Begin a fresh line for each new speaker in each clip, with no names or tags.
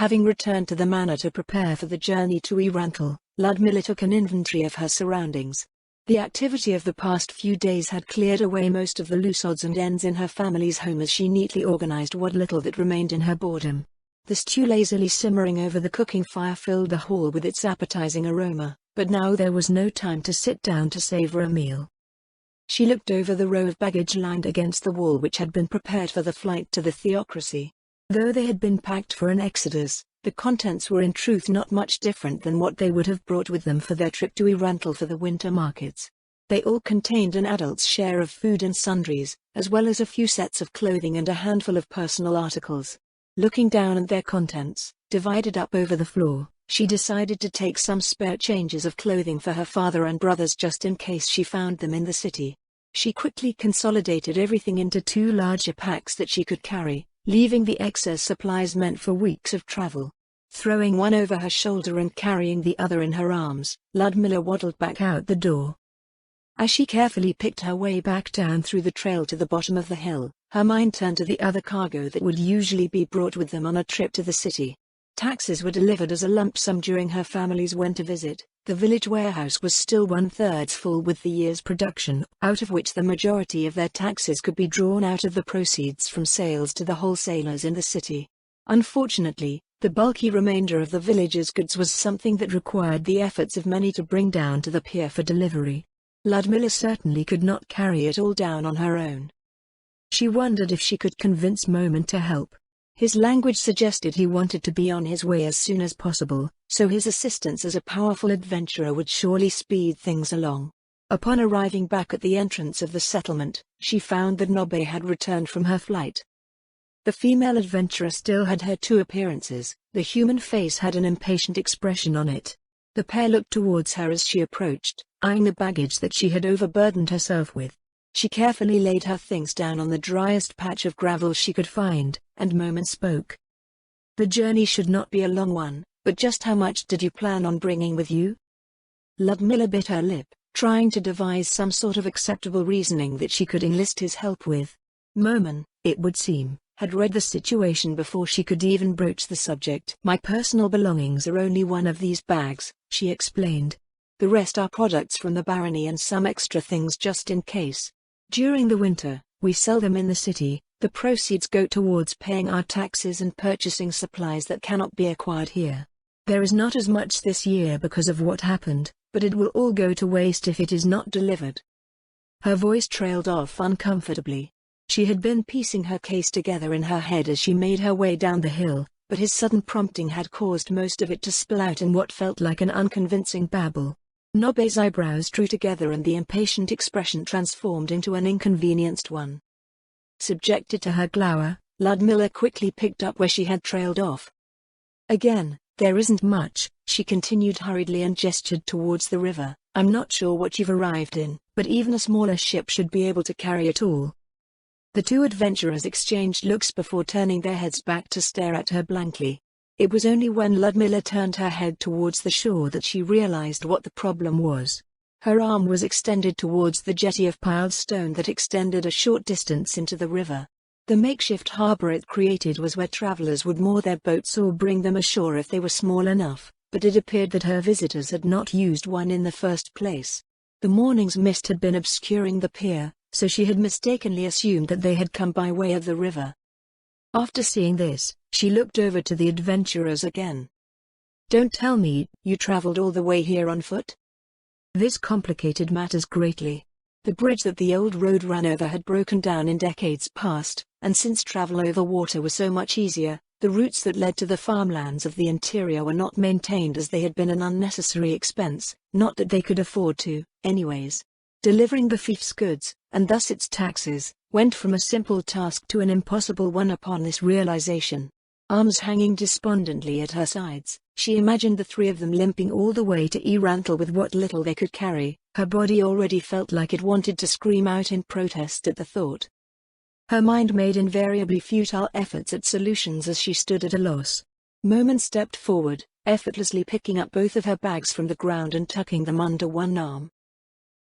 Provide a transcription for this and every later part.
Having returned to the manor to prepare for the journey to Eranthal, Ludmilla took an inventory of her surroundings. The activity of the past few days had cleared away most of the loose odds and ends in her family's home as she neatly organized what little that remained in her boredom. The stew lazily simmering over the cooking fire filled the hall with its appetizing aroma, but now there was no time to sit down to savor a meal. She looked over the row of baggage lined against the wall which had been prepared for the flight to the Theocracy. Though they had been packed for an exodus, the contents were in truth not much different than what they would have brought with them for their trip to Eranthal for the winter markets. They all contained an adult's share of food and sundries, as well as a few sets of clothing and a handful of personal articles. Looking down at their contents, divided up over the floor, she decided to take some spare changes of clothing for her father and brothers just in case she found them in the city. She quickly consolidated everything into 2 larger packs that she could carry, leaving the excess supplies meant for weeks of travel. Throwing one over her shoulder and carrying the other in her arms, Ludmilla waddled back out the door. As she carefully picked her way back down through the trail to the bottom of the hill, her mind turned to the other cargo that would usually be brought with them on a trip to the city. Taxes were delivered as a lump sum during her family's winter visit. The village warehouse was still 1/3 full with the year's production, out of which the majority of their taxes could be drawn out of the proceeds from sales to the wholesalers in the city. Unfortunately, the bulky remainder of the village's goods was something that required the efforts of many to bring down to the pier for delivery. Ludmilla certainly could not carry it all down on her own. She wondered if she could convince Moment to help. His language suggested he wanted to be on his way as soon as possible, so his assistance as a powerful adventurer would surely speed things along. Upon arriving back at the entrance of the settlement, she found that Nobbe had returned from her flight. The female adventurer still had her 2 appearances. The human face had an impatient expression on it. The pair looked towards her as she approached, eyeing the baggage that she had overburdened herself with. She carefully laid her things down on the driest patch of gravel she could find, and Moment spoke. "The journey should not be a long one, but just how much did you plan on bringing with you?" Ludmilla bit her lip, trying to devise some sort of acceptable reasoning that she could enlist his help with. Moment, it would seem, had read the situation before she could even broach the subject. "My personal belongings are only one of these bags," she explained. "The rest are products from the barony and some extra things just in case. During the winter, we sell them in the city. The proceeds go towards paying our taxes and purchasing supplies that cannot be acquired here. There is not as much this year because of what happened, but it will all go to waste if it is not delivered." Her voice trailed off uncomfortably. She had been piecing her case together in her head as she made her way down the hill, but his sudden prompting had caused most of it to spill out in what felt like an unconvincing babble. Nobbe's eyebrows drew together and the impatient expression transformed into an inconvenienced one. Subjected to her glower, Ludmilla quickly picked up where she had trailed off. "Again, there isn't much," she continued hurriedly and gestured towards the river. "I'm not sure what you've arrived in, but even a smaller ship should be able to carry it all." The 2 adventurers exchanged looks before turning their heads back to stare at her blankly. It was only when Ludmilla turned her head towards the shore that she realized what the problem was. Her arm was extended towards the jetty of piled stone that extended a short distance into the river. The makeshift harbor it created was where travelers would moor their boats or bring them ashore if they were small enough, but it appeared that her visitors had not used one in the first place. The morning's mist had been obscuring the pier, so she had mistakenly assumed that they had come by way of the river. After seeing this, she looked over to the adventurers again. "Don't tell me, you traveled all the way here on foot?" This complicated matters greatly. The bridge that the old road ran over had broken down in decades past, and since travel over water was so much easier, the routes that led to the farmlands of the interior were not maintained as they had been an unnecessary expense, not that they could afford to, anyways. Delivering the fief's goods, and thus its taxes, went from a simple task to an impossible one upon this realization. Arms hanging despondently at her sides, she imagined the 3 of them limping all the way to Eranthal with what little they could carry. Her body already felt like it wanted to scream out in protest at the thought. Her mind made invariably futile efforts at solutions as she stood at a loss. Moment stepped forward, effortlessly picking up both of her bags from the ground and tucking them under one arm.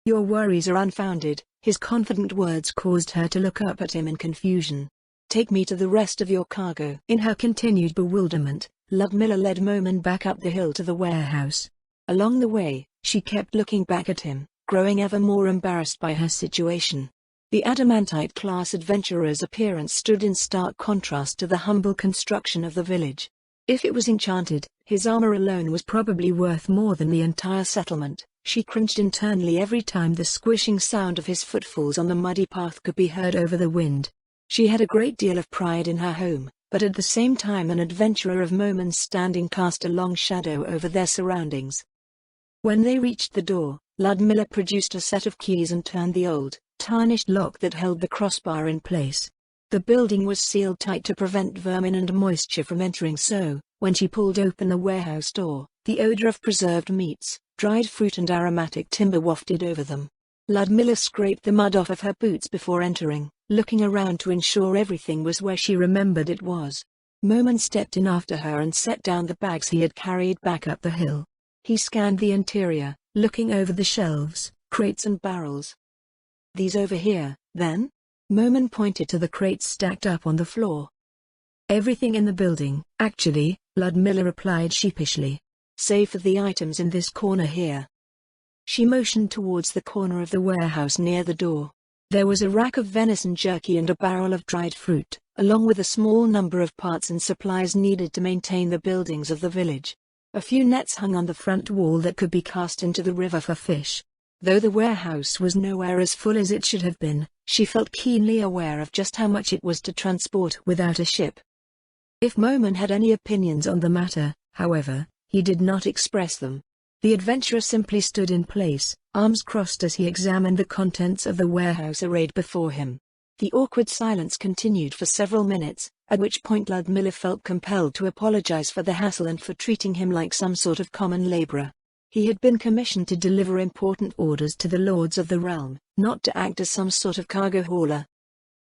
"Your worries are unfounded," his confident words caused her to look up at him in confusion. "Take me to the rest of your cargo." In her continued bewilderment, Ludmilla led Moman back up the hill to the warehouse. Along the way, she kept looking back at him, growing ever more embarrassed by her situation. The adamantite-class adventurer's appearance stood in stark contrast to the humble construction of the village. If it was enchanted, his armor alone was probably worth more than the entire settlement. She cringed internally every time the squishing sound of his footfalls on the muddy path could be heard over the wind. She had a great deal of pride in her home, but at the same time an adventurer of Moman's standing cast a long shadow over their surroundings. When they reached the door, Ludmilla produced a set of keys and turned the old, tarnished lock that held the crossbar in place. The building was sealed tight to prevent vermin and moisture from entering, so, when she pulled open the warehouse door, the odor of preserved meats, dried fruit and aromatic timber wafted over them. Ludmilla scraped the mud off of her boots before entering, looking around to ensure everything was where she remembered it was. Moman stepped in after her and set down the bags he had carried back up the hill. He scanned the interior, looking over the shelves, crates and barrels. "These over here, then?" Moman pointed to the crates stacked up on the floor. "Everything in the building, actually," Ludmilla replied sheepishly. "Save for the items in this corner here." She motioned towards the corner of the warehouse near the door. There was a rack of venison jerky and a barrel of dried fruit, along with a small number of parts and supplies needed to maintain the buildings of the village. A few nets hung on the front wall that could be cast into the river for fish. Though the warehouse was nowhere as full as it should have been, she felt keenly aware of just how much it was to transport without a ship. If Moman had any opinions on the matter, however, he did not express them. The adventurer simply stood in place, arms crossed as he examined the contents of the warehouse arrayed before him. The awkward silence continued for several minutes, at which point Ludmilla felt compelled to apologize for the hassle and for treating him like some sort of common laborer. He had been commissioned to deliver important orders to the lords of the realm, not to act as some sort of cargo hauler.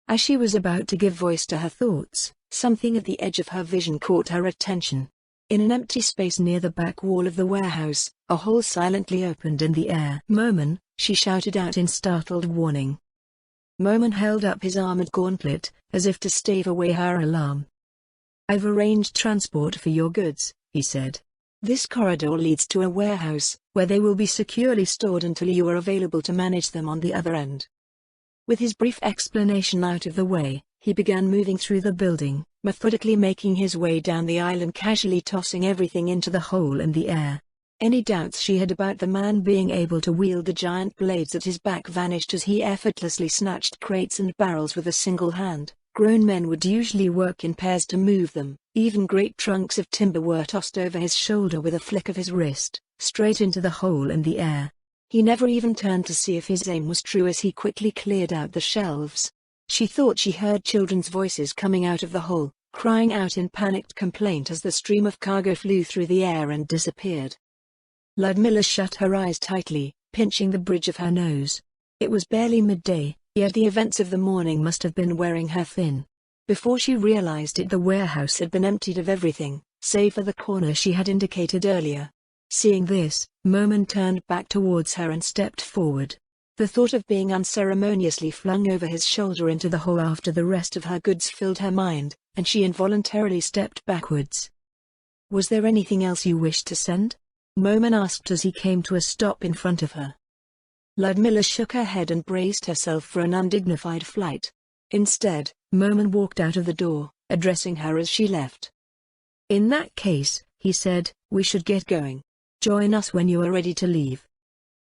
As she was about to give voice to her thoughts, something at the edge of her vision caught her attention. In an empty space near the back wall of the warehouse, a hole silently opened in the air. "Moman," she shouted out in startled warning. Moman held up his armored gauntlet, as if to stave away her alarm. "I've arranged transport for your goods," he said. "This corridor leads to a warehouse, where they will be securely stored until you are available to manage them on the other end." With his brief explanation out of the way, he began moving through the building, methodically making his way down the aisle and casually tossing everything into the hole in the air. Any doubts she had about the man being able to wield the giant blades at his back vanished as he effortlessly snatched crates and barrels with a single hand. Grown men would usually work in pairs to move them. Even great trunks of timber were tossed over his shoulder with a flick of his wrist, straight into the hole in the air. He never even turned to see if his aim was true as he quickly cleared out the shelves. She thought she heard children's voices coming out of the hole, crying out in panicked complaint as the stream of cargo flew through the air and disappeared. Ludmilla shut her eyes tightly, pinching the bridge of her nose. It was barely midday, yet the events of the morning must have been wearing her thin. Before she realized it, the warehouse had been emptied of everything, save for the corner she had indicated earlier. Seeing this, Moman turned back towards her and stepped forward. The thought of being unceremoniously flung over his shoulder into the hole after the rest of her goods filled her mind, and she involuntarily stepped backwards. "Was there anything else you wished to send?" Moman asked as he came to a stop in front of her. Ludmilla shook her head and braced herself for an undignified flight. Instead, Moman walked out of the door, addressing her as she left. "In that case," he said, "we should get going. Join us when you are ready to leave."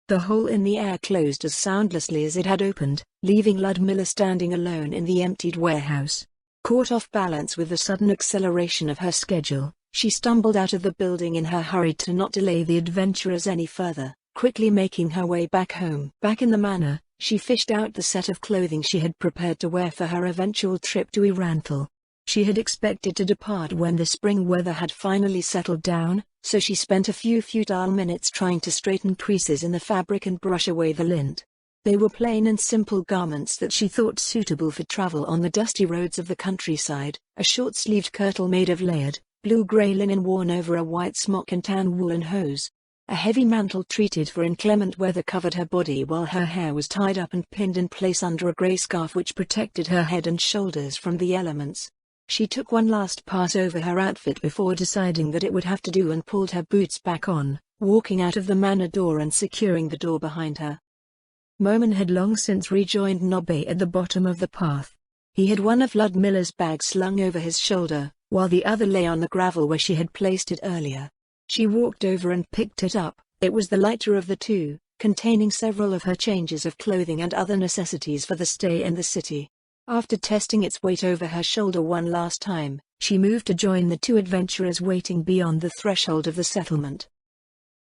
The hole in the air closed as soundlessly as it had opened, leaving Ludmilla standing alone in the emptied warehouse. Caught off balance with the sudden acceleration of her schedule, she stumbled out of the building in her hurry to not delay the adventurers any further, quickly making her way back home. Back in the manor, she fished out the set of clothing she had prepared to wear for her eventual trip to Iranthal. She had expected to depart when the spring weather had finally settled down, so she spent a few futile minutes trying to straighten creases in the fabric and brush away the lint. They were plain and simple garments that she thought suitable for travel on the dusty roads of the countryside, a short-sleeved kirtle made of layered, blue-gray linen worn over a white smock and tan woolen hose. A heavy mantle treated for inclement weather covered her body while her hair was tied up and pinned in place under a gray scarf which protected her head and shoulders from the elements. She took one last pass over her outfit before deciding that it would have to do and pulled her boots back on, walking out of the manor door and securing the door behind her. Moman had long since rejoined Nobbe at the bottom of the path. He had one of Ludmilla's bags slung over his shoulder, while the other lay on the gravel where she had placed it earlier. She walked over and picked it up. It was the lighter of the two, containing several of her changes of clothing and other necessities for the stay in the city. After testing its weight over her shoulder one last time, she moved to join the two adventurers waiting beyond the threshold of the settlement.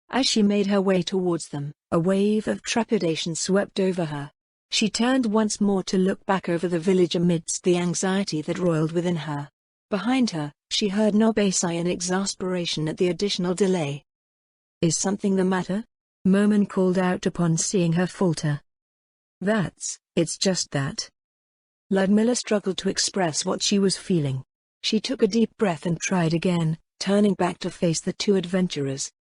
As she made her way towards them, a wave of trepidation swept over her. She turned once more to look back over the village amidst the anxiety that roiled within her. Behind her, she heard Nobbe sigh in exasperation at the additional delay. "Is something the matter?" Moman called out upon seeing her falter. It's just that." Ludmilla struggled to express what she was feeling. She took a deep breath and tried again, turning back to face the two adventurers.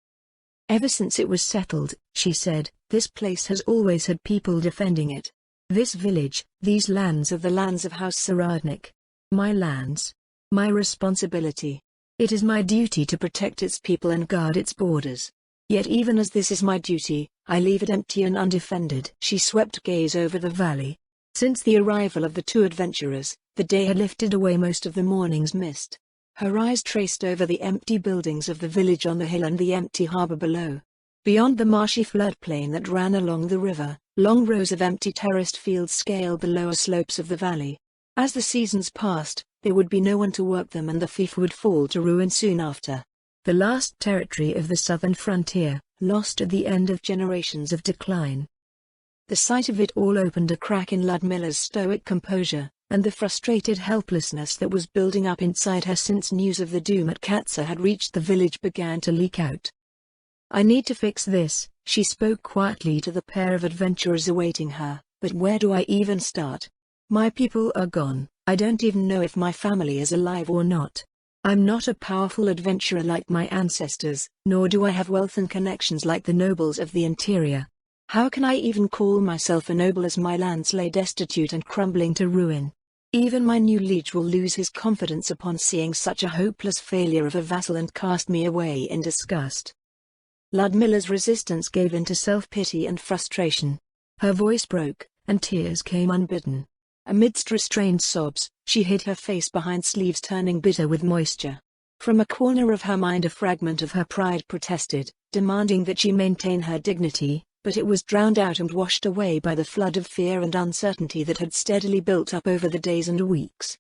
"Ever since it was settled," she said, "this place has always had people defending it. This village, these lands of the lands of House Saradnik. My lands. My responsibility. It is my duty to protect its people and guard its borders. Yet even as this is my duty, I leave it empty and undefended." She swept gaze over the valley. Since the arrival of the two adventurers, the day had lifted away most of the morning's mist. Her eyes traced over the empty buildings of the village on the hill and the empty harbor below. Beyond the marshy floodplain that ran along the river, long rows of empty terraced fields scaled the lower slopes of the valley. As the seasons passed, there would be no one to work them and the fief would fall to ruin soon after. The last territory of the southern frontier, lost at the end of generations of decline. The sight of it all opened a crack in Ludmilla's stoic composure, and the frustrated helplessness that was building up inside her since news of the doom at Katsa had reached the village began to leak out. "I need to fix this," she spoke quietly to the pair of adventurers awaiting her, "but where do I even start? My people are gone, I don't even know if my family is alive or not. I'm not a powerful adventurer like my ancestors, nor do I have wealth and connections like the nobles of the interior. How can I even call myself a noble as my lands lay destitute and crumbling to ruin? Even my new liege will lose his confidence upon seeing such a hopeless failure of a vassal and cast me away in disgust." Ludmilla's resistance gave in to self-pity and frustration. Her voice broke, and tears came unbidden. Amidst restrained sobs, she hid her face behind sleeves turning bitter with moisture. From a corner of her mind a fragment of her pride protested, demanding that she maintain her dignity, but it was drowned out and washed away by the flood of fear and uncertainty that had steadily built up over the days and weeks.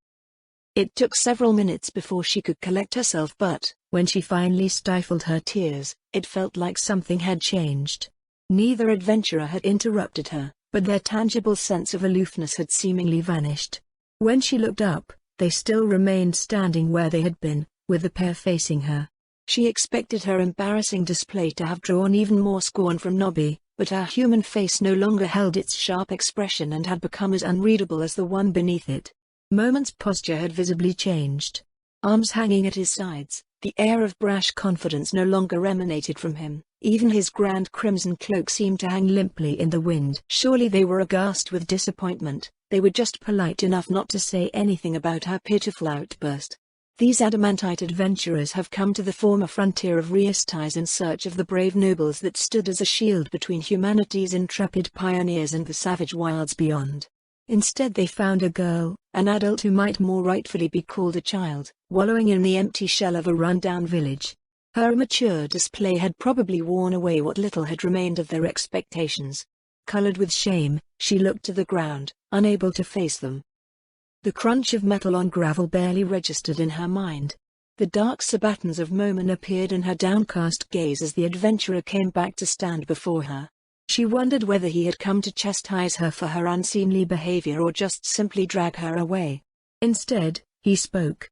It took several minutes before she could collect herself, but, when she finally stifled her tears, it felt like something had changed. Neither adventurer had interrupted her, but their tangible sense of aloofness had seemingly vanished. When she looked up, they still remained standing where they had been, with the pair facing her. She expected her embarrassing display to have drawn even more scorn from Nobby, but her human face no longer held its sharp expression and had become as unreadable as the one beneath it. Moman's posture had visibly changed. Arms hanging at his sides, the air of brash confidence no longer emanated from him. Even his grand crimson cloak seemed to hang limply in the wind. Surely they were aghast with disappointment. They were just polite enough not to say anything about her pitiful outburst. These adamantite adventurers have come to the former frontier of Riestais in search of the brave nobles that stood as a shield between humanity's intrepid pioneers and the savage wilds beyond. Instead they found a girl, an adult who might more rightfully be called a child, wallowing in the empty shell of a run-down village. Her immature display had probably worn away what little had remained of their expectations. Colored with shame, she looked to the ground, unable to face them. The crunch of metal on gravel barely registered in her mind. The dark sabatons of Moman appeared in her downcast gaze as the adventurer came back to stand before her. She wondered whether he had come to chastise her for her unseemly behavior or just simply drag her away. Instead, he spoke.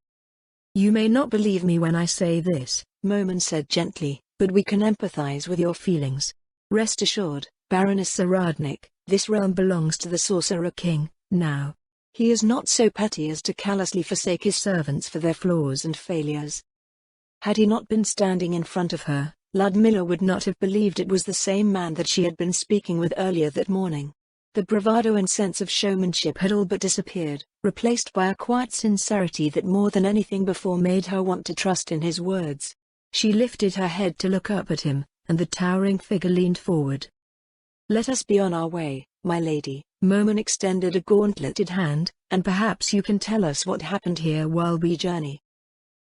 "You may not believe me when I say this," Moman said gently, "but we can empathize with your feelings. Rest assured, Baroness Saradnik, this realm belongs to the Sorcerer King, now. He is not so petty as to callously forsake his servants for their flaws and failures." Had he not been standing in front of her, Ludmilla would not have believed it was the same man that she had been speaking with earlier that morning. The bravado and sense of showmanship had all but disappeared, replaced by a quiet sincerity that more than anything before made her want to trust in his words. She lifted her head to look up at him, and the towering figure leaned forward. "Let us be on our way, my lady." Momen extended a gauntleted hand, "and perhaps you can tell us what happened here while we journey."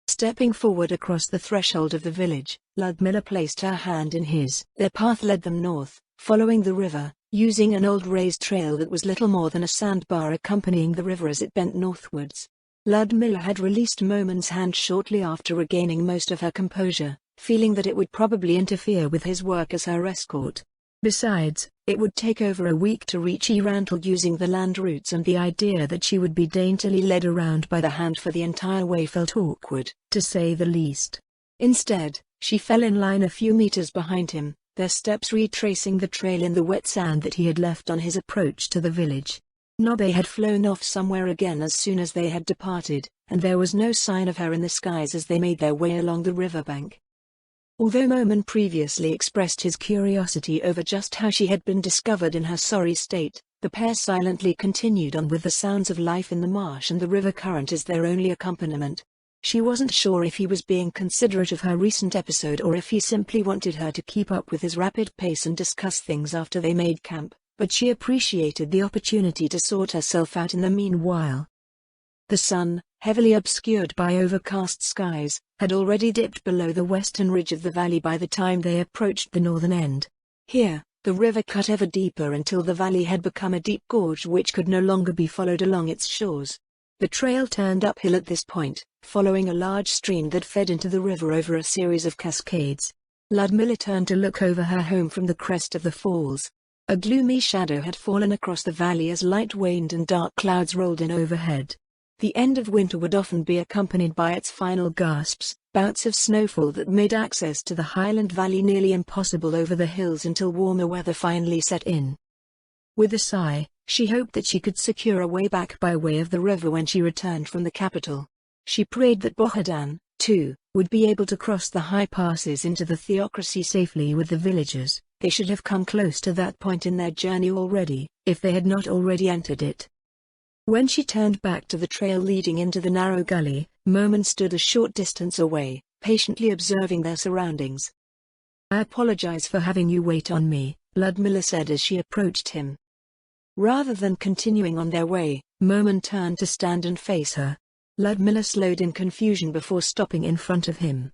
Stepping forward across the threshold of the village, Ludmilla placed her hand in his. Their path led them north, following the river, using an old raised trail that was little more than a sandbar accompanying the river as it bent northwards. Ludmilla had released Momen's hand shortly after regaining most of her composure, feeling that it would probably interfere with his work as her escort. Besides, it would take over a week to reach Erantle using the land routes, and the idea that she would be daintily led around by the hand for the entire way felt awkward, to say the least. Instead, she fell in line a few meters behind him, their steps retracing the trail in the wet sand that he had left on his approach to the village. Nobe had flown off somewhere again as soon as they had departed, and there was no sign of her in the skies as they made their way along the riverbank. Although Momen previously expressed his curiosity over just how she had been discovered in her sorry state, the pair silently continued on with the sounds of life in the marsh and the river current as their only accompaniment. She wasn't sure if he was being considerate of her recent episode or if he simply wanted her to keep up with his rapid pace and discuss things after they made camp, but she appreciated the opportunity to sort herself out in the meanwhile. The sun, heavily obscured by overcast skies, had already dipped below the western ridge of the valley by the time they approached the northern end. Here, the river cut ever deeper until the valley had become a deep gorge which could no longer be followed along its shores. The trail turned uphill at this point, following a large stream that fed into the river over a series of cascades. Ludmilla turned to look over her home from the crest of the falls. A gloomy shadow had fallen across the valley as light waned and dark clouds rolled in overhead. The end of winter would often be accompanied by its final gasps, bouts of snowfall that made access to the highland valley nearly impossible over the hills until warmer weather finally set in. With a sigh, she hoped that she could secure a way back by way of the river when she returned from the capital. She prayed that Bohadan, too, would be able to cross the high passes into the theocracy safely with the villagers. They should have come close to that point in their journey already, if they had not already entered it. When she turned back to the trail leading into the narrow gully, Momen stood a short distance away, patiently observing their surroundings. "I apologize for having you wait on me," Ludmilla said as she approached him. Rather than continuing on their way, Momen turned to stand and face her. Ludmilla slowed in confusion before stopping in front of him.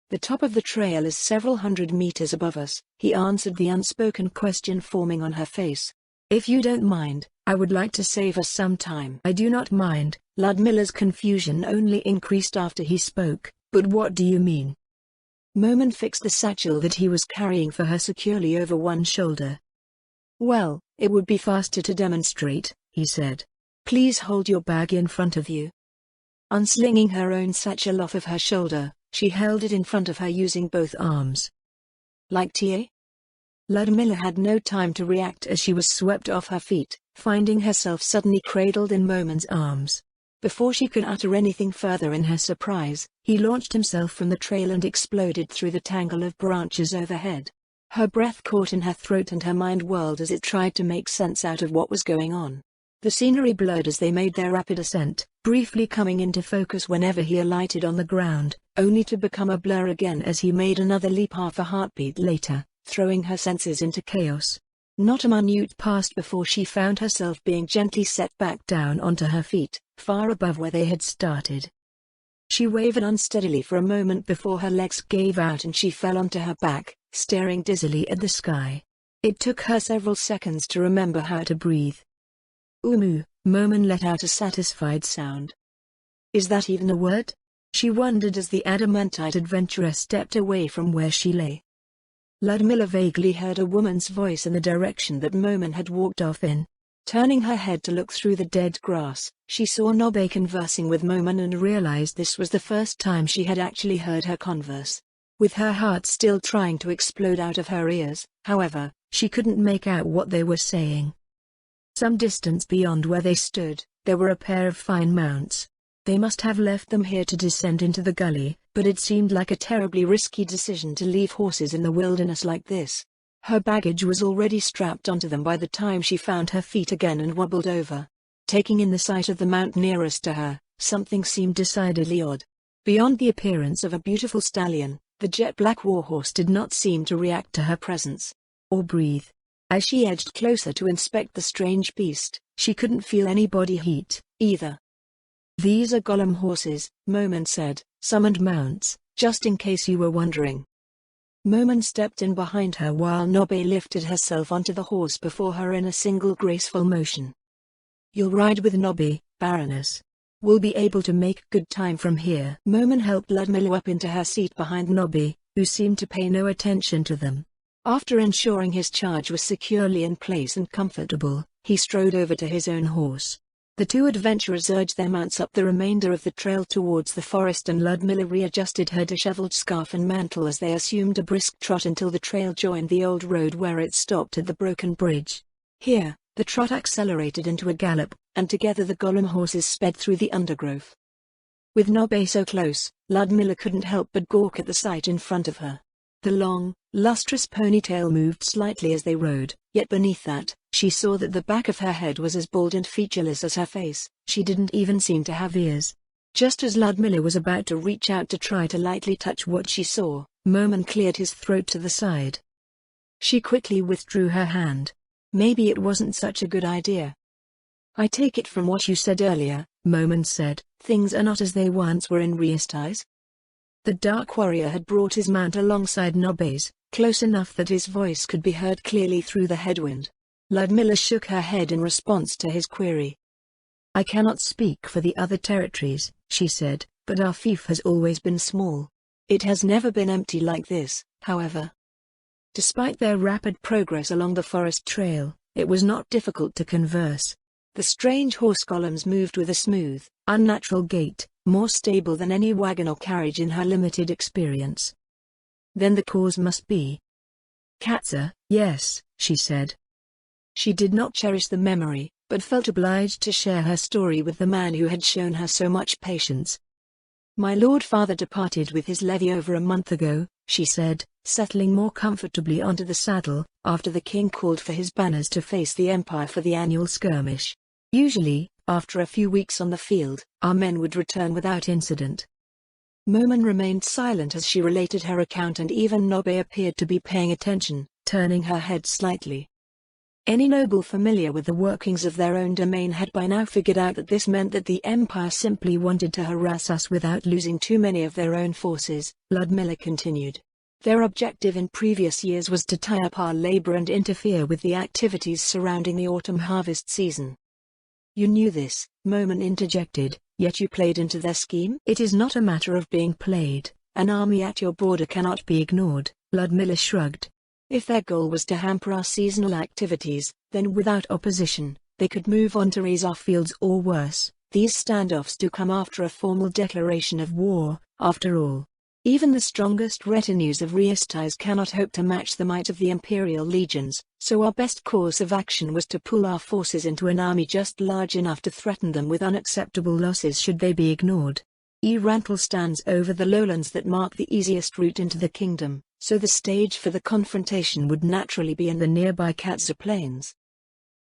"The top of the trail is several hundred meters above us," he answered, the unspoken question forming on her face. "If you don't mind, I would like to save us some time." "I do not mind." Ludmilla's confusion only increased after he spoke. "But what do you mean?" Momen fixed the satchel that he was carrying for her securely over one shoulder. "Well, it would be faster to demonstrate," he said. "Please hold your bag in front of you." Unslinging her own satchel off of her shoulder, she held it in front of her using both arms. "Like TA?" Ludmilla had no time to react as she was swept off her feet, finding herself suddenly cradled in Momen's arms. Before she could utter anything further in her surprise, he launched himself from the trail and exploded through the tangle of branches overhead. Her breath caught in her throat and her mind whirled as it tried to make sense out of what was going on. The scenery blurred as they made their rapid ascent, briefly coming into focus whenever he alighted on the ground, only to become a blur again as he made another leap half a heartbeat later, throwing her senses into chaos. Not a minute passed before she found herself being gently set back down onto her feet, far above where they had started. She wavered unsteadily for a moment before her legs gave out and she fell onto her back, staring dizzily at the sky. It took her several seconds to remember how to breathe. "Umu," Momen let out a satisfied sound. "Is that even a word?" she wondered as the adamantite adventurer stepped away from where she lay. Ludmilla vaguely heard a woman's voice in the direction that Momen had walked off in. Turning her head to look through the dead grass, she saw Nobe conversing with Momen and realized this was the first time she had actually heard her converse. With her heart still trying to explode out of her ears, however, she couldn't make out what they were saying. Some distance beyond where they stood, there were a pair of fine mounts. They must have left them here to descend into the gully, but it seemed like a terribly risky decision to leave horses in the wilderness like this. Her baggage was already strapped onto them by the time she found her feet again and wobbled over. Taking in the sight of the mount nearest to her, something seemed decidedly odd. Beyond the appearance of a beautiful stallion, the jet-black warhorse did not seem to react to her presence, or breathe. As she edged closer to inspect the strange beast, she couldn't feel any body heat, either. "These are golem horses," Moman said, "summoned mounts, just in case you were wondering." Moman stepped in behind her while Nobbe lifted herself onto the horse before her in a single graceful motion. "You'll ride with Nobbe, Baroness. We'll be able to make good time from here." Moman helped Ludmilla up into her seat behind Nobbe, who seemed to pay no attention to them. After ensuring his charge was securely in place and comfortable, he strode over to his own horse. The two adventurers urged their mounts up the remainder of the trail towards the forest, and Ludmilla readjusted her disheveled scarf and mantle as they assumed a brisk trot until the trail joined the old road where it stopped at the broken bridge. Here, the trot accelerated into a gallop, and together the golem horses sped through the undergrowth. With Nobbe so close, Ludmilla couldn't help but gawk at the sight in front of her. The long, lustrous ponytail moved slightly as they rode, yet beneath that, she saw that the back of her head was as bald and featureless as her face. She didn't even seem to have ears. Just as Ludmilla was about to reach out to try to lightly touch what she saw, Moman cleared his throat to the side. She quickly withdrew her hand. Maybe it wasn't such a good idea. "I take it from what you said earlier," Moman said, "things are not as they once were in Riestais?" The Dark Warrior had brought his mount alongside Nobbe's, close enough that his voice could be heard clearly through the headwind. Ludmilla shook her head in response to his query. "I cannot speak for the other territories," she said, "but our fief has always been small. It has never been empty like this, however." Despite their rapid progress along the forest trail, it was not difficult to converse. The strange horse golems moved with a smooth, unnatural gait, more stable than any wagon or carriage in her limited experience. Then the cause must be Katza. "Yes," she said. She did not cherish the memory, but felt obliged to share her story with the man who had shown her so much patience. "My lord father departed with his levy over a month ago," she said, settling more comfortably onto the saddle, after the king called for his banners to face the Empire for the annual skirmish. Usually, after a few weeks on the field, our men would return without incident. Moman remained silent as she related her account, and even Nobbe appeared to be paying attention, turning her head slightly. Any noble familiar with the workings of their own domain had by now figured out that this meant that the Empire simply wanted to harass us without losing too many of their own forces, Ludmilla continued. Their objective in previous years was to tie up our labor and interfere with the activities surrounding the autumn harvest season. "You knew this," Moman interjected, "yet you played into their scheme?" "It is not a matter of being played. An army at your border cannot be ignored," Ludmilla shrugged. "If their goal was to hamper our seasonal activities, then without opposition, they could move on to raise our fields, or worse. These standoffs do come after a formal declaration of war, after all. Even the strongest retinues of Riestais cannot hope to match the might of the Imperial legions, so our best course of action was to pool our forces into an army just large enough to threaten them with unacceptable losses should they be ignored. Rantel stands over the lowlands that mark the easiest route into the kingdom, so the stage for the confrontation would naturally be in the nearby Katza plains."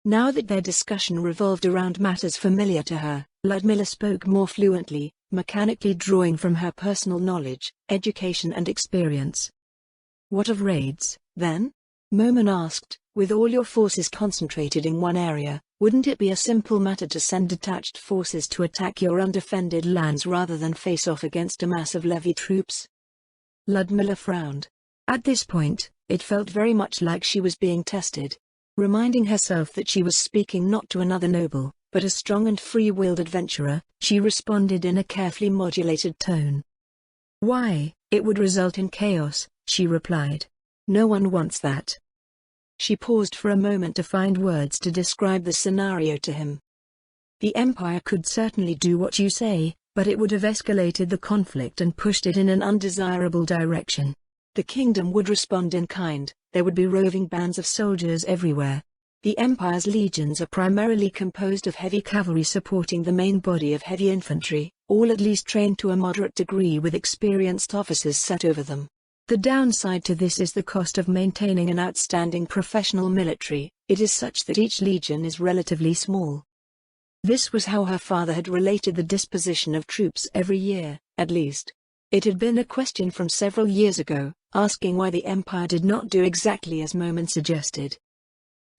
Now that their discussion revolved around matters familiar to her, Ludmilla spoke more fluently, mechanically drawing from her personal knowledge, education and experience. "What of raids, then?" Moman asked. "With all your forces concentrated in one area, wouldn't it be a simple matter to send detached forces to attack your undefended lands rather than face off against a mass of levy troops?" Ludmilla frowned. At this point, it felt very much like she was being tested. Reminding herself that she was speaking not to another noble, but a strong and free-willed adventurer, she responded in a carefully modulated tone. "Why, it would result in chaos," she replied. "No one wants that." She paused for a moment to find words to describe the scenario to him. "The Empire could certainly do what you say, but it would have escalated the conflict and pushed it in an undesirable direction. The kingdom would respond in kind, there would be roving bands of soldiers everywhere. The Empire's legions are primarily composed of heavy cavalry supporting the main body of heavy infantry, all at least trained to a moderate degree with experienced officers set over them. The downside to this is the cost of maintaining an outstanding professional military. It is such that each legion is relatively small. This was how her father had related the disposition of troops every year, at least. It had been a question from several years ago, asking why the Empire did not do exactly as Moman suggested.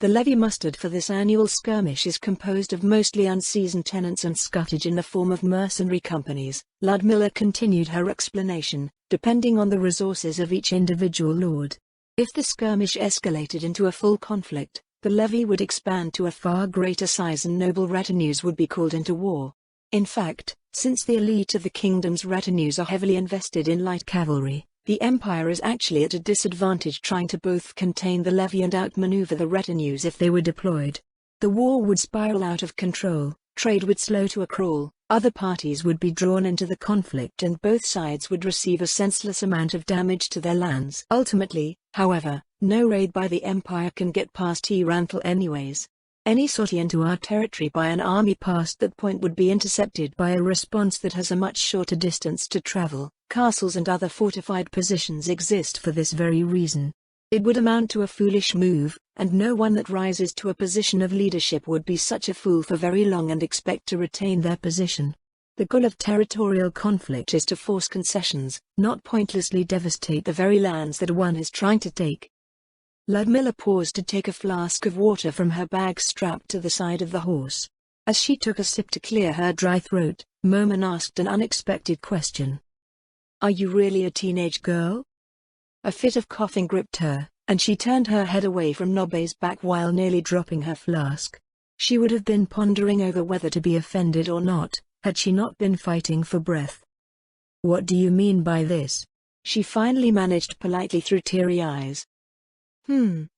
The levy mustered for this annual skirmish is composed of mostly unseasoned tenants and scutage in the form of mercenary companies. Ludmilla continued her explanation, depending on the resources of each individual lord. If the skirmish escalated into a full conflict, the levy would expand to a far greater size and noble retinues would be called into war. In fact, since the elite of the kingdom's retinues are heavily invested in light cavalry, the Empire is actually at a disadvantage trying to both contain the levy and outmaneuver the retinues if they were deployed. The war would spiral out of control, trade would slow to a crawl, other parties would be drawn into the conflict and both sides would receive a senseless amount of damage to their lands. Ultimately, however, no raid by the Empire can get past Iranthal anyways. Any sortie into our territory by an army past that point would be intercepted by a response that has a much shorter distance to travel. Castles and other fortified positions exist for this very reason. It would amount to a foolish move, and no one that rises to a position of leadership would be such a fool for very long and expect to retain their position. The goal of territorial conflict is to force concessions, not pointlessly devastate the very lands that one is trying to take. Ludmilla paused to take a flask of water from her bag strapped to the side of the horse. As she took a sip to clear her dry throat, Moman asked an unexpected question. "Are you really a teenage girl?" A fit of coughing gripped her, and she turned her head away from Nobe's back while nearly dropping her flask. She would have been pondering over whether to be offended or not, had she not been fighting for breath. "What do you mean by this?" she finally managed politely through teary eyes.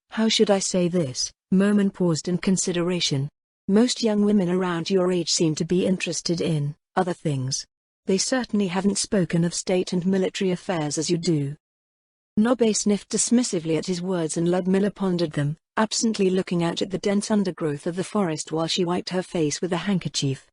How should I say this?" Moman paused in consideration. "Most young women around your age seem to be interested in other things. They certainly haven't spoken of state and military affairs as you do." Nobe sniffed dismissively at his words and Ludmilla pondered them, absently looking out at the dense undergrowth of the forest while she wiped her face with a handkerchief.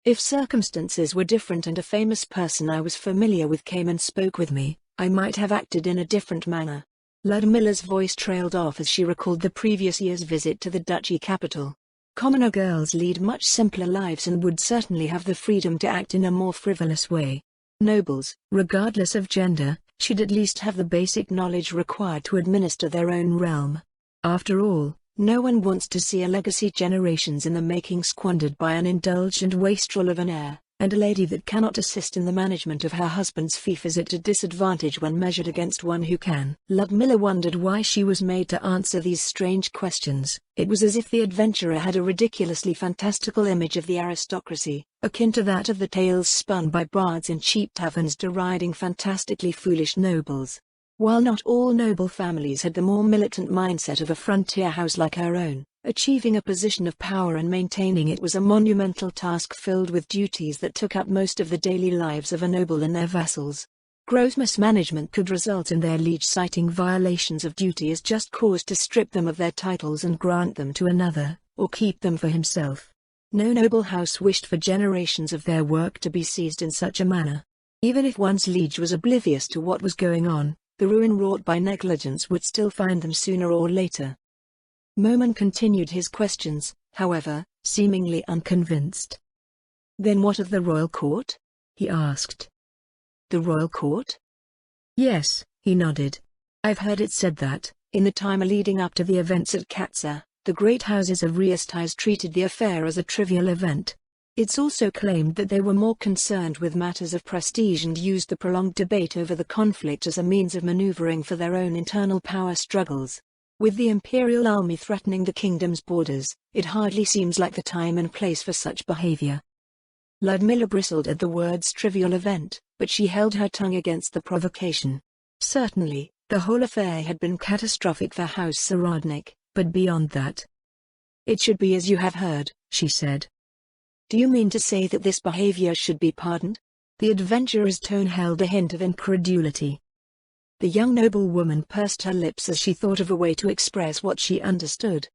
"If circumstances were different and a famous person I was familiar with came and spoke with me, I might have acted in a different manner." Ludmilla's voice trailed off as she recalled the previous year's visit to the duchy capital. Commoner girls lead much simpler lives and would certainly have the freedom to act in a more frivolous way. Nobles, regardless of gender, should at least have the basic knowledge required to administer their own realm. After all, no one wants to see a legacy generations in the making squandered by an indulgent wastrel of an heir, and a lady that cannot assist in the management of her husband's fief is at a disadvantage when measured against one who can. Ludmilla wondered why she was made to answer these strange questions. It was as if the adventurer had a ridiculously fantastical image of the aristocracy, akin to that of the tales spun by bards in cheap taverns deriding fantastically foolish nobles. While not all noble families had the more militant mindset of a frontier house like her own, achieving a position of power and maintaining it was a monumental task filled with duties that took up most of the daily lives of a noble and their vassals. Gross mismanagement could result in their liege citing violations of duty as just cause to strip them of their titles and grant them to another, or keep them for himself. No noble house wished for generations of their work to be seized in such a manner. Even if one's liege was oblivious to what was going on, the ruin wrought by negligence would still find them sooner or later. Moman continued his questions, however, seemingly unconvinced. "Then what of the royal court?" he asked. "The royal court?" "Yes," he nodded. "I've heard it said that, in the time leading up to the events at Katsa, the great houses of Riastais treated the affair as a trivial event. It's also claimed that they were more concerned with matters of prestige and used the prolonged debate over the conflict as a means of maneuvering for their own internal power struggles. With the imperial army threatening the kingdom's borders, it hardly seems like the time and place for such behavior." Ludmilla bristled at the words trivial event, but she held her tongue against the provocation. Certainly, the whole affair had been catastrophic for House Saradnik, but beyond that. "It should be as you have heard," she said. "Do you mean to say that this behavior should be pardoned?" The adventurer's tone held a hint of incredulity. The young noblewoman pursed her lips as she thought of a way to express what she understood.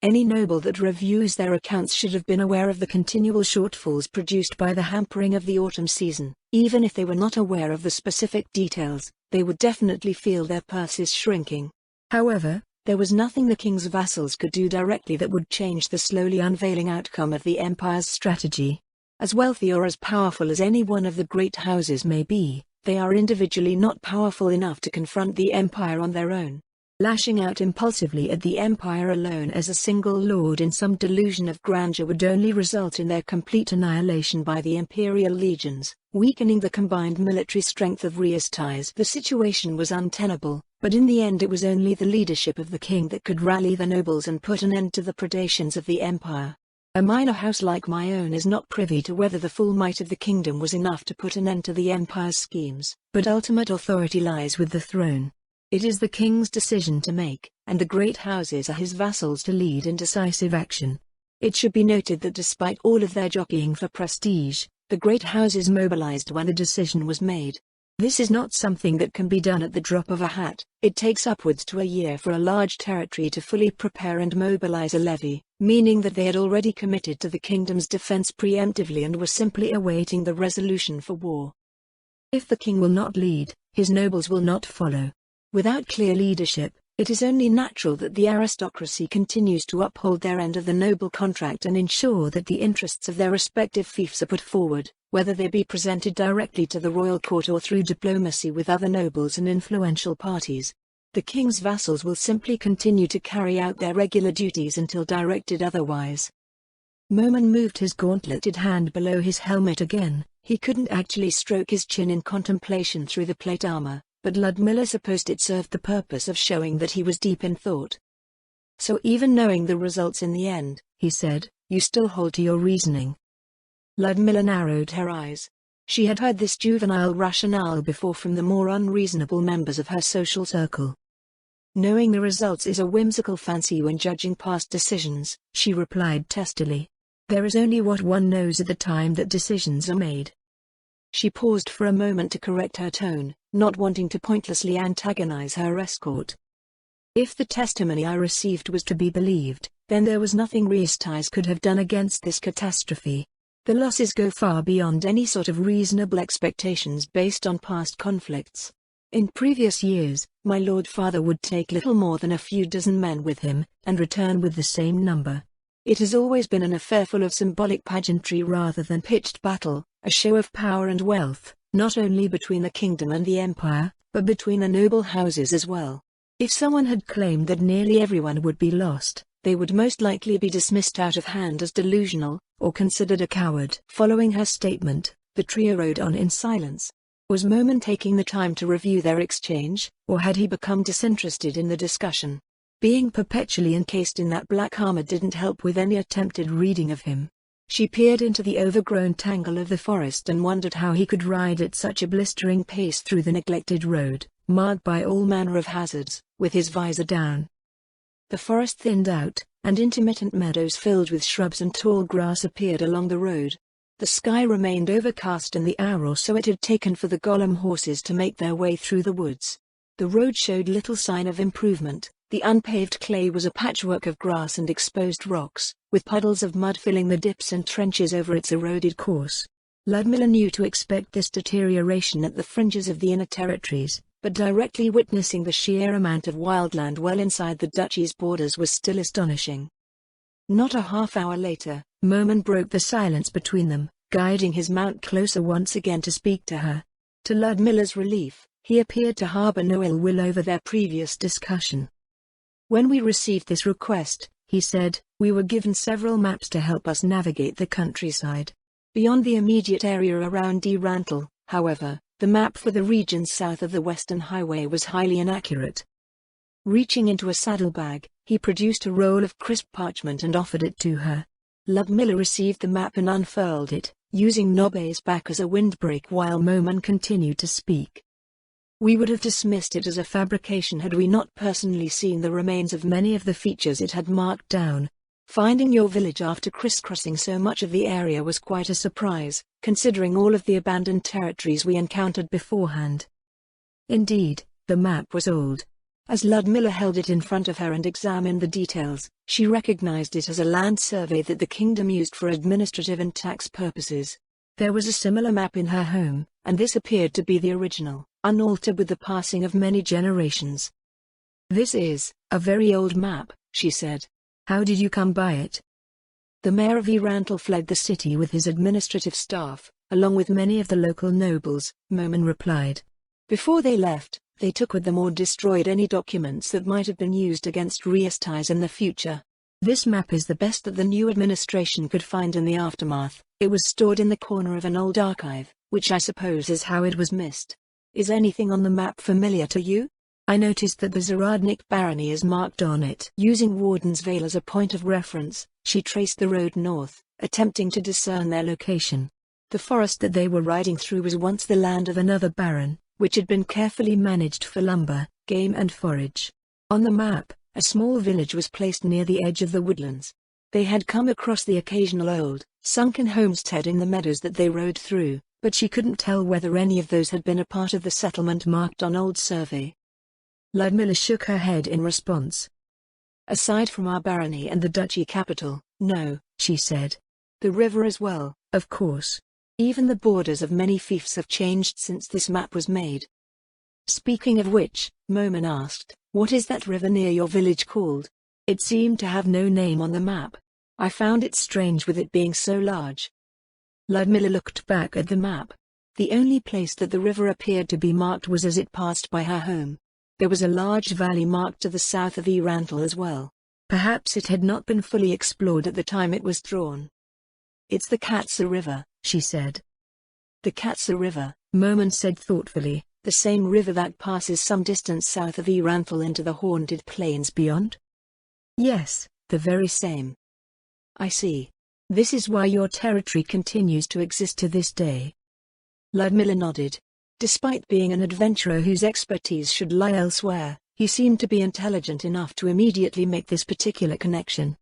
Any noble that reviews their accounts should have been aware of the continual shortfalls produced by the hampering of the autumn season. Even if they were not aware of the specific details, they would definitely feel their purses shrinking. However, there was nothing the king's vassals could do directly that would change the slowly unveiling outcome of the empire's strategy. As wealthy or as powerful as any one of the great houses may be, they are individually not powerful enough to confront the empire on their own. Lashing out impulsively at the empire alone as a single lord in some delusion of grandeur would only result in their complete annihilation by the imperial legions, weakening the combined military strength of Reistides. The situation was untenable, but in the end it was only the leadership of the king that could rally the nobles and put an end to the predations of the empire. A minor house like my own is not privy to whether the full might of the kingdom was enough to put an end to the empire's schemes, but ultimate authority lies with the throne. It is the king's decision to make, and the great houses are his vassals to lead in decisive action. It should be noted that despite all of their jockeying for prestige, the great houses mobilized when the decision was made. This is not something that can be done at the drop of a hat. It takes upwards to a year for a large territory to fully prepare and mobilize a levy, meaning that they had already committed to the kingdom's defense preemptively and were simply awaiting the resolution for war. If the king will not lead, his nobles will not follow. Without clear leadership, it is only natural that the aristocracy continues to uphold their end of the noble contract and ensure that the interests of their respective fiefs are put forward, whether they be presented directly to the royal court or through diplomacy with other nobles and influential parties. The king's vassals will simply continue to carry out their regular duties until directed otherwise. Moman moved his gauntleted hand below his helmet again. He couldn't actually stroke his chin in contemplation through the plate armor, but Ludmilla supposed it served the purpose of showing that he was deep in thought. So even knowing the results in the end, he said, you still hold to your reasoning. Ludmilla narrowed her eyes. She had heard this juvenile rationale before from the more unreasonable members of her social circle. Knowing the results is a whimsical fancy when judging past decisions, she replied testily. There is only what one knows at the time that decisions are made. She paused for a moment to correct her tone, not wanting to pointlessly antagonize her escort. If the testimony I received was to be believed, then there was nothing Reistides could have done against this catastrophe. The losses go far beyond any sort of reasonable expectations based on past conflicts. In previous years, my Lord Father would take little more than a few dozen men with him, and return with the same number. It has always been an affair full of symbolic pageantry rather than pitched battle, a show of power and wealth, not only between the kingdom and the empire, but between the noble houses as well. If someone had claimed that nearly everyone would be lost, they would most likely be dismissed out of hand as delusional, or considered a coward. Following her statement, the trio rode on in silence. Was Moman taking the time to review their exchange, or had he become disinterested in the discussion? Being perpetually encased in that black armor didn't help with any attempted reading of him. She peered into the overgrown tangle of the forest and wondered how he could ride at such a blistering pace through the neglected road, marred by all manner of hazards, with his visor down. The forest thinned out, and intermittent meadows filled with shrubs and tall grass appeared along the road. The sky remained overcast in the hour or so it had taken for the Golem horses to make their way through the woods. The road showed little sign of improvement. The unpaved clay was a patchwork of grass and exposed rocks, with puddles of mud filling the dips and trenches over its eroded course. Ludmilla knew to expect this deterioration at the fringes of the inner territories, but directly witnessing the sheer amount of wildland well inside the duchy's borders was still astonishing. Not a half-hour later, Moman broke the silence between them, guiding his mount closer once again to speak to her. To Ludmilla's relief, he appeared to harbor no ill will over their previous discussion. When we received this request, he said, we were given several maps to help us navigate the countryside. Beyond the immediate area around D. Rantel, however, the map for the regions south of the Western Highway was highly inaccurate. Reaching into a saddlebag, he produced a roll of crisp parchment and offered it to her. Ludmilla received the map and unfurled it, using Nobbe's back as a windbreak while Moman continued to speak. We would have dismissed it as a fabrication had we not personally seen the remains of many of the features it had marked down. Finding your village after crisscrossing so much of the area was quite a surprise, considering all of the abandoned territories we encountered beforehand. Indeed, the map was old. As Ludmilla held it in front of her and examined the details, she recognized it as a land survey that the kingdom used for administrative and tax purposes. There was a similar map in her home, and this appeared to be the original. unaltered with the passing of many generations. "This is a very old map," she said. "How did you come by it?" The mayor of Erantle fled the city with his administrative staff, along with many of the local nobles, Moman replied. "Before they left, they took with them or destroyed any documents that might have been used against Riestais in the future. This map is the best that the new administration could find in the aftermath. It was stored in the corner of an old archive, which I suppose is how it was missed. Is anything on the map familiar to you? I noticed that the Zaradnik barony is marked on it." Using Warden's Vale as a point of reference, she traced the road north, attempting to discern their location. The forest that they were riding through was once the land of another baron, which had been carefully managed for lumber, game and forage. On the map, a small village was placed near the edge of the woodlands. They had come across the occasional old, sunken homestead in the meadows that they rode through, but she couldn't tell whether any of those had been a part of the settlement marked on old survey. Ludmilla shook her head in response. "Aside from our barony and the duchy capital, no," she said. "The river as well, of course. Even the borders of many fiefs have changed since this map was made." Speaking of which, Moman asked, "What is that river near your village called? It seemed to have no name on the map. I found it strange with it being so large." Ludmilla looked back at the map. The only place that the river appeared to be marked was as it passed by her home. There was a large valley marked to the south of Erantle as well. Perhaps it had not been fully explored at the time it was drawn. "It's the Katsa River," she said. "The Katsa River," Moman said thoughtfully, "the same river that passes some distance south of Erantle into the haunted plains beyond?" "Yes, the very same." "I see. This is why your territory continues to exist to this day." Ludmilla nodded. Despite being an adventurer whose expertise should lie elsewhere, he seemed to be intelligent enough to immediately make this particular connection.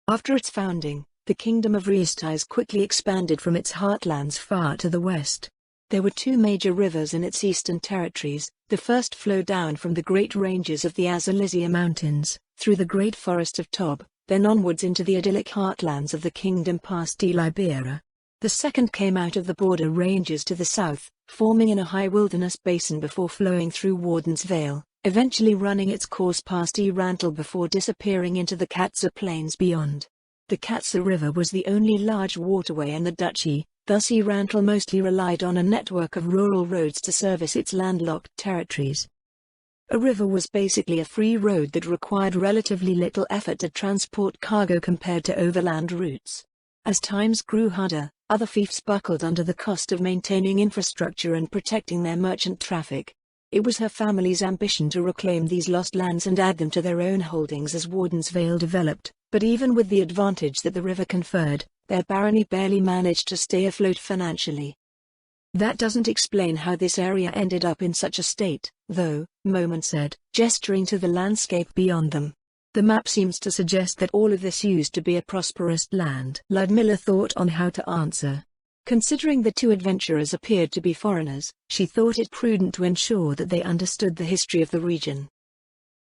After its founding, the kingdom of Riestais quickly expanded from its heartlands far to the west. There were two major rivers in its eastern territories. The first flowed down from the great ranges of the Azalizia Mountains, through the great forest of Tob, then onwards into the idyllic heartlands of the kingdom past Elibera. The second came out of the border ranges to the south, forming in a high wilderness basin before flowing through Warden's Vale, eventually running its course past Erantle before disappearing into the Katsa plains beyond. The Katsa River was the only large waterway in the duchy, thus Erantle mostly relied on a network of rural roads to service its landlocked territories. A river was basically a free road that required relatively little effort to transport cargo compared to overland routes. As times grew harder, other fiefs buckled under the cost of maintaining infrastructure and protecting their merchant traffic. It was her family's ambition to reclaim these lost lands and add them to their own holdings as Warden's Vale developed, but even with the advantage that the river conferred, their barony barely managed to stay afloat financially. "That doesn't explain how this area ended up in such a state, though," Moman said, gesturing to the landscape beyond them. "The map seems to suggest that all of this used to be a prosperous land." Ludmilla thought on how to answer. Considering the two adventurers appeared to be foreigners, she thought it prudent to ensure that they understood the history of the region.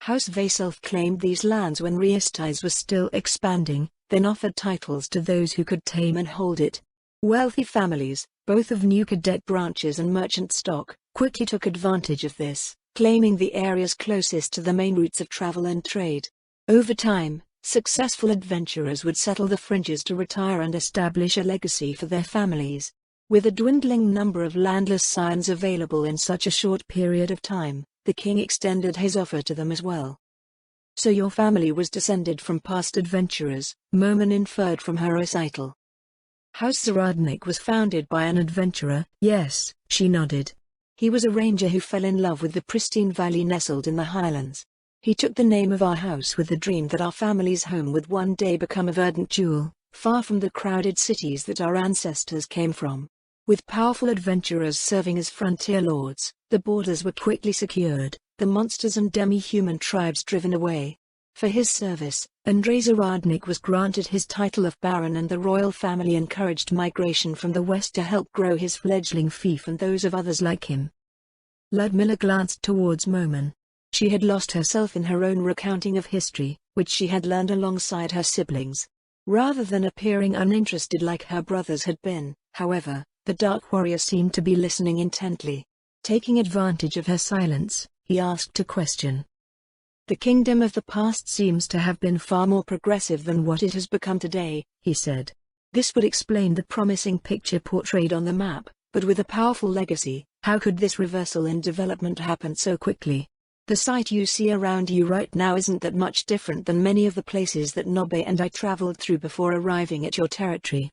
House Vaself claimed these lands when Riestais was still expanding, then offered titles to those who could tame and hold it. Wealthy families, both of new cadet branches and merchant stock, quickly took advantage of this, claiming the areas closest to the main routes of travel and trade. Over time, successful adventurers would settle the fringes to retire and establish a legacy for their families. With a dwindling number of landless scions available in such a short period of time, the king extended his offer to them as well. "So your family was descended from past adventurers," Moman inferred from her recital. "House Zaradnik was founded by an adventurer." "Yes," she nodded. "He was a ranger who fell in love with the pristine valley nestled in the highlands. He took the name of our house with the dream that our family's home would one day become a verdant jewel, far from the crowded cities that our ancestors came from. With powerful adventurers serving as frontier lords, the borders were quickly secured, the monsters and demi-human tribes driven away. For his service, Andrzej Zaradnik was granted his title of baron, and the royal family encouraged migration from the west to help grow his fledgling fief and those of others like him." Ludmilla glanced towards Moman. She had lost herself in her own recounting of history, which she had learned alongside her siblings. Rather than appearing uninterested like her brothers had been, however, the Dark Warrior seemed to be listening intently. Taking advantage of her silence, he asked a question. The kingdom of the past seems to have been far more progressive than what it has become today, he said. This would explain the promising picture portrayed on the map, but with a powerful legacy, how could this reversal in development happen so quickly? The sight you see around you right now isn't that much different than many of the places that Nobe and I traveled through before arriving at your territory.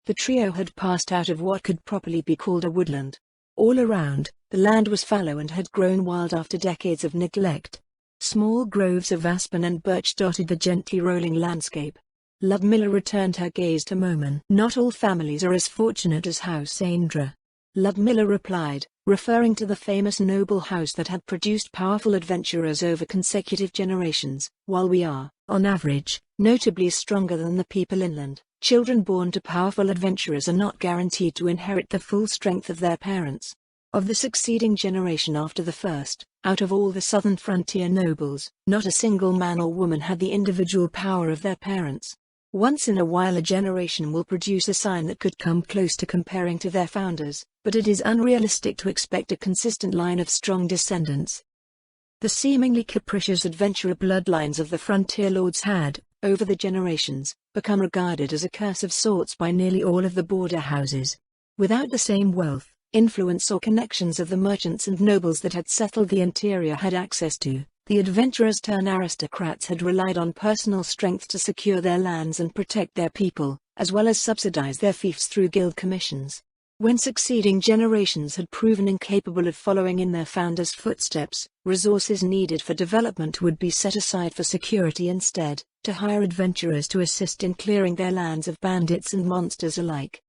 The trio had passed out of what could properly be called a woodland. All around, the land was fallow and had grown wild after decades of neglect. Small groves of aspen and birch dotted the gently rolling landscape. Ludmilla returned her gaze to Momin. Not all families are as fortunate as House Aindra. Ludmilla replied, referring to the famous noble house that had produced powerful adventurers over consecutive generations. While we are, on average, notably stronger than the people inland, children born to powerful adventurers are not guaranteed to inherit the full strength of their parents. Of the succeeding generation after the first, out of all the southern frontier nobles, not a single man or woman had the individual power of their parents. Once in a while a generation will produce a sign that could come close to comparing to their founders, but it is unrealistic to expect a consistent line of strong descendants. The seemingly capricious adventurer bloodlines of the frontier lords had, over the generations, become regarded as a curse of sorts by nearly all of the border houses. Without the same wealth, influence or connections of the merchants and nobles that had settled the interior had access to, the adventurers-turned-aristocrats had relied on personal strength to secure their lands and protect their people, as well as subsidize their fiefs through guild commissions. When succeeding generations had proven incapable of following in their founders' footsteps, resources needed for development would be set aside for security instead, to hire adventurers to assist in clearing their lands of bandits and monsters alike.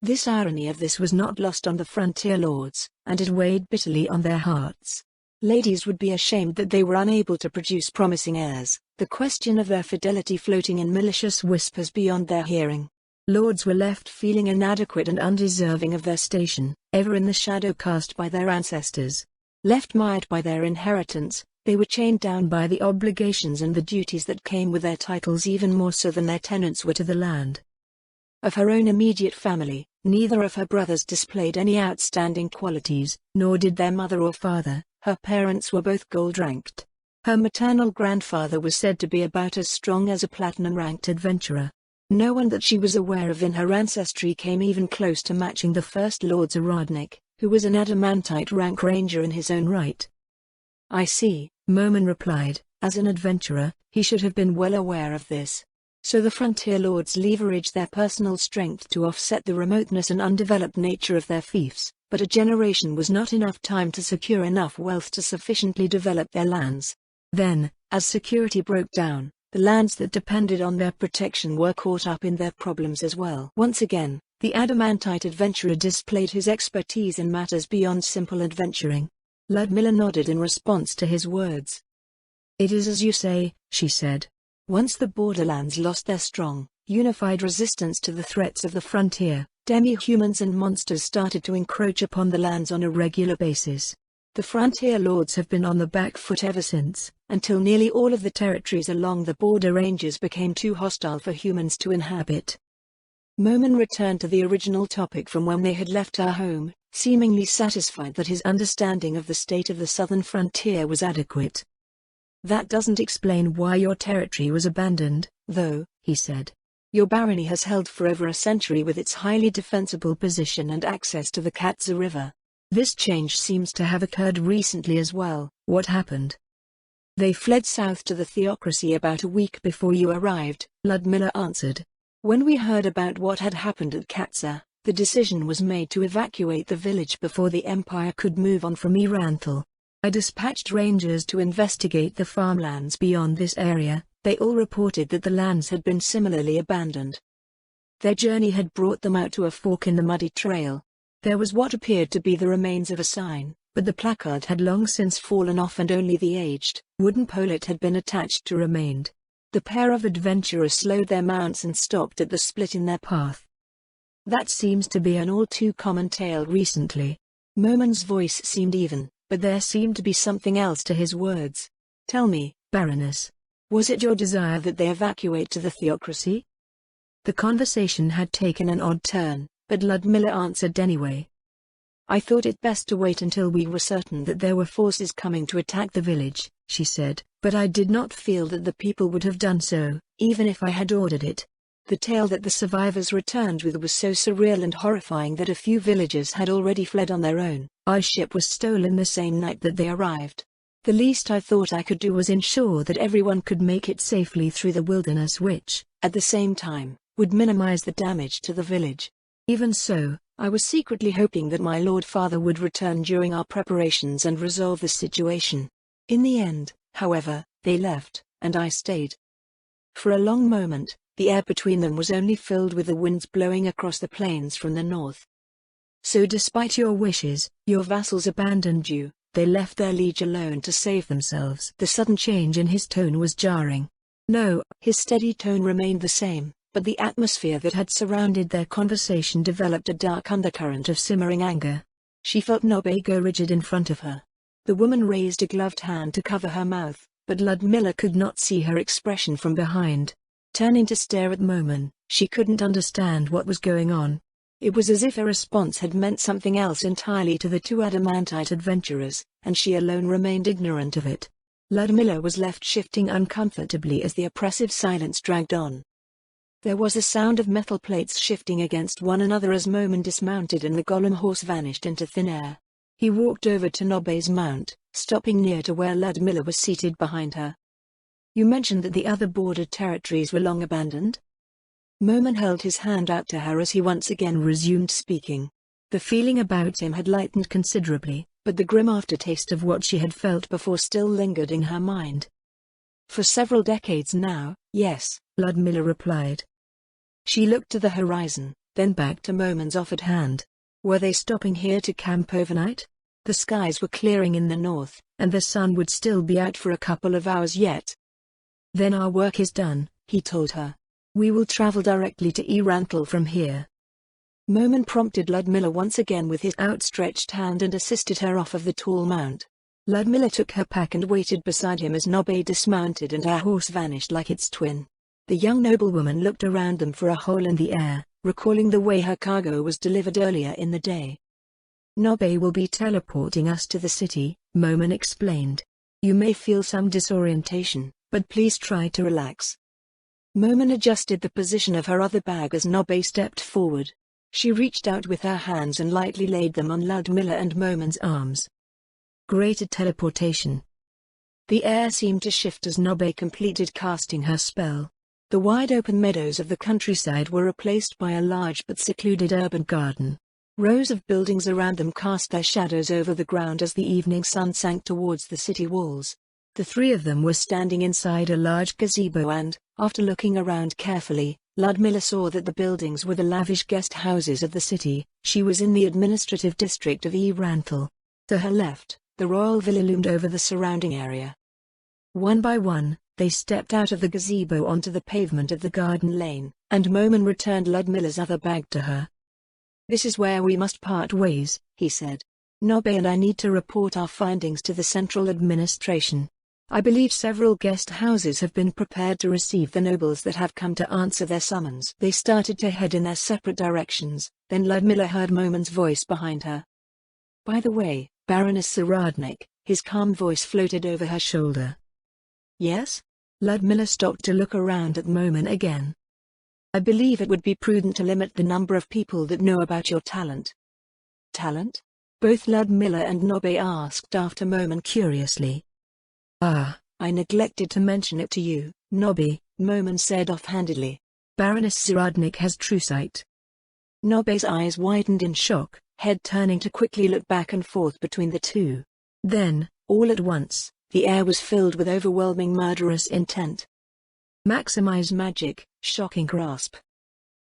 This irony of this was not lost on the frontier lords, and it weighed bitterly on their hearts. Ladies would be ashamed that they were unable to produce promising heirs, the question of their fidelity floating in malicious whispers beyond their hearing. Lords were left feeling inadequate and undeserving of their station, ever in the shadow cast by their ancestors. Left mired by their inheritance, they were chained down by the obligations and the duties that came with their titles even more so than their tenants were to the land. Of her own immediate family, neither of her brothers displayed any outstanding qualities, nor did their mother or father. Her parents were both gold-ranked. Her maternal grandfather was said to be about as strong as a platinum-ranked adventurer. No one that she was aware of in her ancestry came even close to matching the First Lord Zaradnik, who was an adamantite rank ranger in his own right. I see, Momin replied. As an adventurer, he should have been well aware of this. So the frontier lords leveraged their personal strength to offset the remoteness and undeveloped nature of their fiefs, but a generation was not enough time to secure enough wealth to sufficiently develop their lands. Then, as security broke down, the lands that depended on their protection were caught up in their problems as well. Once again, the adamantite adventurer displayed his expertise in matters beyond simple adventuring. Ludmilla nodded in response to his words. It is as you say, she said. Once the borderlands lost their strong, unified resistance to the threats of the frontier, demi-humans and monsters started to encroach upon the lands on a regular basis. The frontier lords have been on the back foot ever since, until nearly all of the territories along the border ranges became too hostile for humans to inhabit. Momin returned to the original topic from when they had left our home, seemingly satisfied that his understanding of the state of the southern frontier was adequate. That doesn't explain why your territory was abandoned, though, he said. Your barony has held for over a century with its highly defensible position and access to the Katza River. This change seems to have occurred recently as well. What happened? They fled south to the theocracy about a week before you arrived, Ludmilla answered. When we heard about what had happened at Katza, the decision was made to evacuate the village before the Empire could move on from Iranthal. I dispatched rangers to investigate the farmlands beyond this area. They all reported that the lands had been similarly abandoned. Their journey had brought them out to a fork in the muddy trail. There was what appeared to be the remains of a sign, but the placard had long since fallen off and only the aged, wooden pollet had been attached to remained. The pair of adventurers slowed their mounts and stopped at the split in their path. That seems to be an all too common tale recently. Momin's voice seemed even, but there seemed to be something else to his words. Tell me, Baroness. Was it your desire that they evacuate to the theocracy? The conversation had taken an odd turn, but Ludmilla answered anyway. I thought it best to wait until we were certain that there were forces coming to attack the village, she said, but I did not feel that the people would have done so, even if I had ordered it. The tale that the survivors returned with was so surreal and horrifying that a few villagers had already fled on their own. Our ship was stolen the same night that they arrived. The least I thought I could do was ensure that everyone could make it safely through the wilderness, which, at the same time, would minimize the damage to the village. Even so, I was secretly hoping that my Lord Father would return during our preparations and resolve the situation. In the end, however, they left, and I stayed. For a long moment, the air between them was only filled with the winds blowing across the plains from the north. So despite your wishes, your vassals abandoned you, they left their liege alone to save themselves. The sudden change in his tone was jarring. No, his steady tone remained the same, but the atmosphere that had surrounded their conversation developed a dark undercurrent of simmering anger. She felt Nobe go rigid in front of her. The woman raised a gloved hand to cover her mouth, but Ludmilla could not see her expression from behind. Turning to stare at Momen, she couldn't understand what was going on. It was as if a response had meant something else entirely to the two adamantite adventurers, and she alone remained ignorant of it. Ludmilla was left shifting uncomfortably as the oppressive silence dragged on. There was a sound of metal plates shifting against one another as Momen dismounted and the golem horse vanished into thin air. He walked over to Nobe's mount, stopping near to where Ludmilla was seated behind her. You mentioned that the other border territories were long abandoned? Momen held his hand out to her as he once again resumed speaking. The feeling about him had lightened considerably, but the grim aftertaste of what she had felt before still lingered in her mind. For several decades now, yes, Ludmilla replied. She looked to the horizon, then back to Momen's offered hand. Were they stopping here to camp overnight? The skies were clearing in the north, and the sun would still be out for a couple of hours yet. Then our work is done, he told her. We will travel directly to Erantal from here. Momen prompted Ludmilla once again with his outstretched hand and assisted her off of the tall mount. Ludmilla took her pack and waited beside him as Nobe dismounted and her horse vanished like its twin. The young noblewoman looked around them for a hole in the air, recalling the way her cargo was delivered earlier in the day. Nobe will be teleporting us to the city, Momen explained. You may feel some disorientation, but please try to relax. Momen adjusted the position of her other bag as Nobe stepped forward. She reached out with her hands and lightly laid them on Ludmilla and Momen's arms. Greater teleportation. The air seemed to shift as Nobe completed casting her spell. The wide-open meadows of the countryside were replaced by a large but secluded urban garden. Rows of buildings around them cast their shadows over the ground as the evening sun sank towards the city walls. The three of them were standing inside a large gazebo and, after looking around carefully, Ludmilla saw that the buildings were the lavish guest houses of the city. She was in the administrative district of Erantal. To her left, the royal villa loomed over the surrounding area. One by one, they stepped out of the gazebo onto the pavement of the garden lane, and Momen returned Ludmilla's other bag to her. This is where we must part ways, he said. Nobe and I need to report our findings to the central administration. I believe several guest houses have been prepared to receive the nobles that have come to answer their summons. They started to head in their separate directions, then Ludmilla heard Momen's voice behind her. By the way, Baroness Saradnik, his calm voice floated over her shoulder. Yes? Ludmilla stopped to look around at Momen again. I believe it would be prudent to limit the number of people that know about your talent. Talent? Both Ludmilla and Nobe asked after Momen curiously. Ah, I neglected to mention it to you, Nobe, Momen said offhandedly. Baroness Saradnik has true sight. Nobe's eyes widened in shock, head turning to quickly look back and forth between the two. Then, all at once, the air was filled with overwhelming murderous intent. Maximize magic, shocking grasp.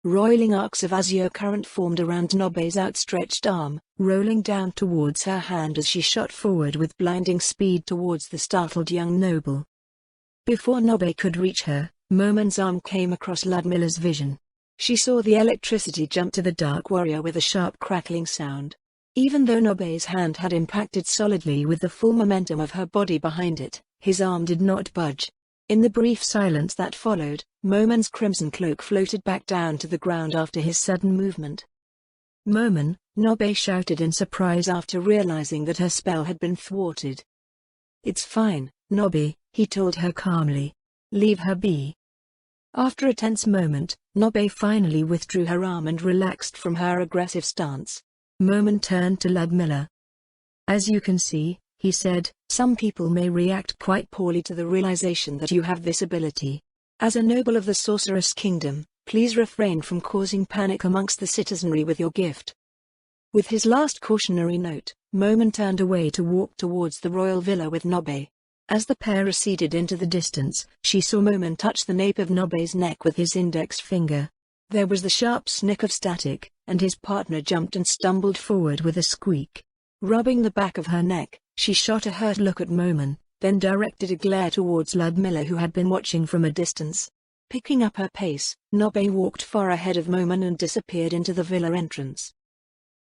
Roiling arcs of azure current formed around Nobe's outstretched arm, rolling down towards her hand as she shot forward with blinding speed towards the startled young noble. Before Nobe could reach her, Momen's arm came across Ludmilla's vision. She saw the electricity jump to the dark warrior with a sharp crackling sound. Even though Nobe's hand had impacted solidly with the full momentum of her body behind it, his arm did not budge. In the brief silence that followed, Momen's crimson cloak floated back down to the ground after his sudden movement. Momen, Nobe shouted in surprise after realizing that her spell had been thwarted. "It's fine, Nobe," he told her calmly. "Leave her be." After a tense moment, Nobe finally withdrew her arm and relaxed from her aggressive stance. Momen turned to Ludmilla. "As you can see," he said, "some people may react quite poorly to the realization that you have this ability. As a noble of the Sorceress Kingdom, please refrain from causing panic amongst the citizenry with your gift." With his last cautionary note, Momen turned away to walk towards the royal villa with Nobe. As the pair receded into the distance, she saw Momen touch the nape of Nobe's neck with his index finger. There was the sharp snick of static, and his partner jumped and stumbled forward with a squeak. Rubbing the back of her neck, she shot a hurt look at Momen, then directed a glare towards Ludmilla, who had been watching from a distance. Picking up her pace, Nobe walked far ahead of Momen and disappeared into the villa entrance.